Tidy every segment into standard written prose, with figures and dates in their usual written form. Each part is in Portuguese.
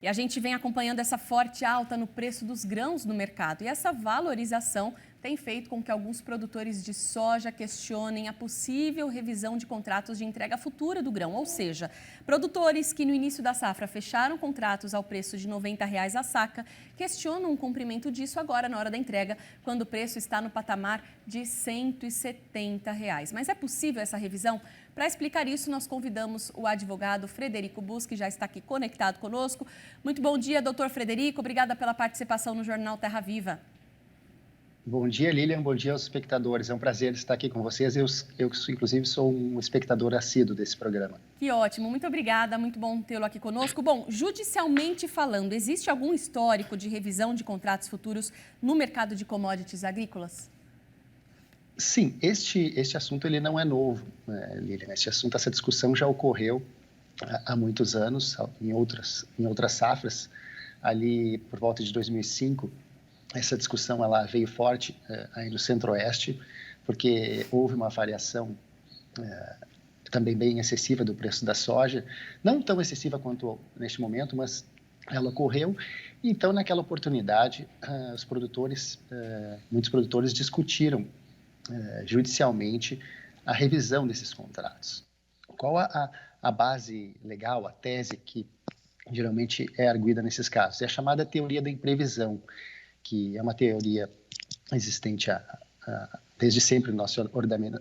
E a gente vem acompanhando essa forte alta no preço dos grãos no mercado. E essa valorização tem feito com que alguns produtores de soja questionem a possível revisão de contratos de entrega futura do grão. Ou seja, produtores que no início da safra fecharam contratos ao preço de R$ 90 a saca questionam o cumprimento disso agora na hora da entrega, quando o preço está no patamar de R$ 170. Mas é possível essa revisão? Para explicar isso, nós convidamos o advogado Frederico Bus, que já está aqui conectado conosco. Muito bom dia, doutor Frederico. Obrigada pela participação no Jornal Terra Viva. Bom dia, Lilian. Bom dia aos espectadores. É um prazer estar aqui com vocês. Eu inclusive, sou um espectador assíduo desse programa. Que ótimo. Muito obrigada. Muito bom tê-lo aqui conosco. Bom, judicialmente falando, existe algum histórico de revisão de contratos futuros no mercado de commodities agrícolas? Sim, este assunto ele não é novo, Lilian. Essa discussão já ocorreu há muitos anos, em outras safras. Ali, por volta de 2005, essa discussão ela veio forte aí no Centro-Oeste, porque houve uma variação também bem excessiva do preço da soja, não tão excessiva quanto neste momento, mas ela ocorreu. Então, naquela oportunidade, muitos produtores discutiram judicialmente a revisão desses contratos. Qual a base legal, a tese que geralmente é arguida nesses casos? É a chamada teoria da imprevisão, que é uma teoria existente desde sempre no nosso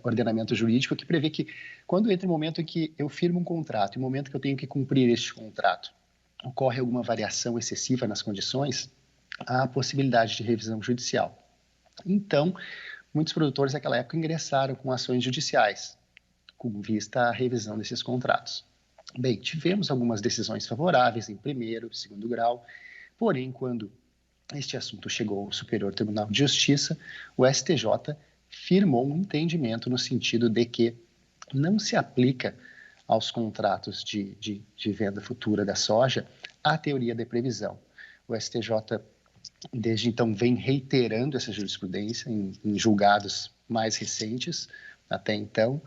ordenamento jurídico, que prevê que quando entra o momento em que eu firmo um contrato e o momento que eu tenho que cumprir este contrato, ocorre alguma variação excessiva nas condições, há a possibilidade de revisão judicial. Então, muitos produtores naquela época ingressaram com ações judiciais, com vista à revisão desses contratos. Bem, tivemos algumas decisões favoráveis em primeiro, segundo grau, porém, quando este assunto chegou ao Superior Tribunal de Justiça, o STJ firmou um entendimento no sentido de que não se aplica aos contratos de venda futura da soja a teoria da previsão. O STJ, desde então, vem reiterando essa jurisprudência em julgados mais recentes. Até então,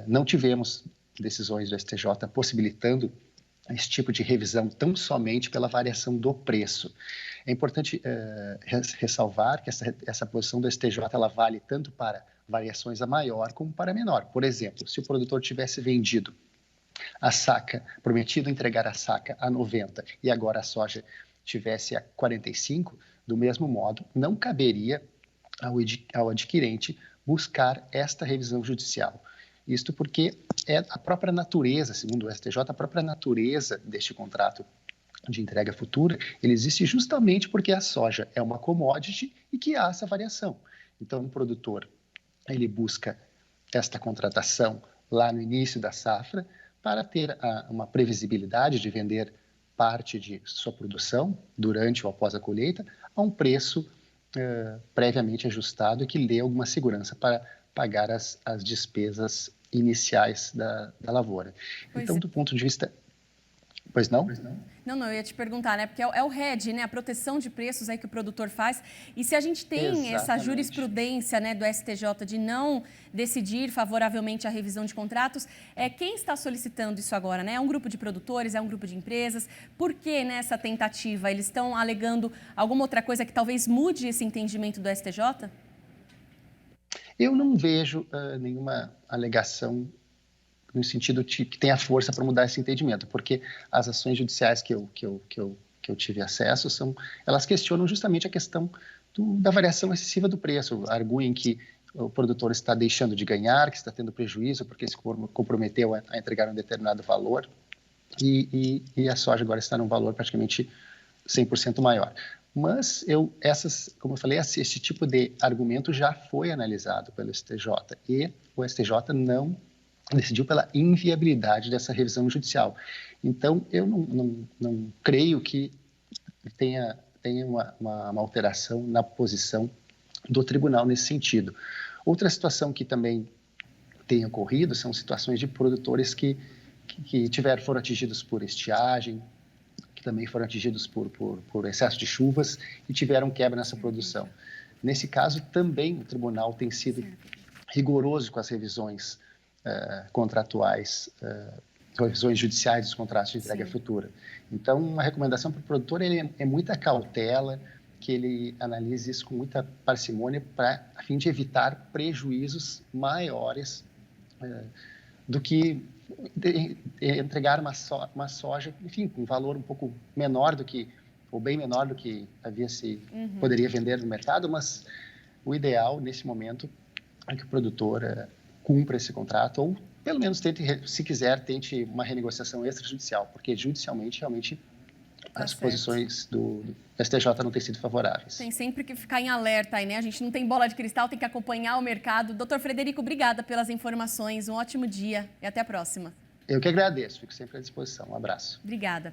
não tivemos decisões do STJ possibilitando esse tipo de revisão tão somente pela variação do preço. É importante ressalvar que essa posição do STJ ela vale tanto para variações a maior como para a menor. Por exemplo, se o produtor tivesse vendido a saca, prometido entregar a saca a 90 e agora a soja tivesse a 45, do mesmo modo, não caberia ao adquirente buscar esta revisão judicial. Isto porque é a própria natureza, segundo o STJ, a própria natureza deste contrato de entrega futura, ele existe justamente porque a soja é uma commodity e que há essa variação. Então, o produtor, ele busca esta contratação lá no início da safra para ter uma previsibilidade de vender parte de sua produção durante ou após a colheita a um preço previamente ajustado e que lhe dê alguma segurança para pagar as despesas iniciais da lavoura. Então, do ponto de vista... Pois não? Não, eu ia te perguntar, né? Porque é o hedge, né? A proteção de preços aí que o produtor faz. E se a gente tem essa jurisprudência, né, do STJ de não decidir favoravelmente a revisão de contratos, quem está solicitando isso agora, né? É um grupo de produtores, é um grupo de empresas? Por que nessa tentativa? Eles estão alegando alguma outra coisa que talvez mude esse entendimento do STJ? Eu não vejo nenhuma alegação no sentido que tenha força para mudar esse entendimento, porque as ações judiciais que eu tive acesso, elas questionam justamente a questão da variação excessiva do preço, arguem que o produtor está deixando de ganhar, que está tendo prejuízo porque se comprometeu a entregar um determinado valor e a soja agora está num valor praticamente 100% maior. Mas, como eu falei, esse tipo de argumento já foi analisado pelo STJ e o STJ não decidiu pela inviabilidade dessa revisão judicial. Então, eu não creio que tenha uma alteração na posição do tribunal nesse sentido. Outra situação que também tem ocorrido são situações de produtores que foram atingidos por estiagem, que também foram atingidos por excesso de chuvas e tiveram quebra nessa produção. Nesse caso, também o tribunal tem sido rigoroso com as revisões contratuais revisões judiciais dos contratos de entrega futura. Então, uma recomendação para o produtor é muita cautela, que ele analise isso com muita parcimônia a fim de evitar prejuízos maiores do que entregar uma soja, enfim, com um valor um pouco menor do que, ou bem menor do que poderia vender no mercado, mas o ideal nesse momento é que o produtor cumpra esse contrato ou pelo menos se quiser, tente uma renegociação extrajudicial, porque judicialmente realmente as posições do STJ não têm sido favoráveis. Tem sempre que ficar em alerta aí, né? A gente não tem bola de cristal, tem que acompanhar o mercado. Doutor Frederico, obrigada pelas informações, um ótimo dia e até a próxima. Eu que agradeço, fico sempre à disposição. Um abraço. Obrigada.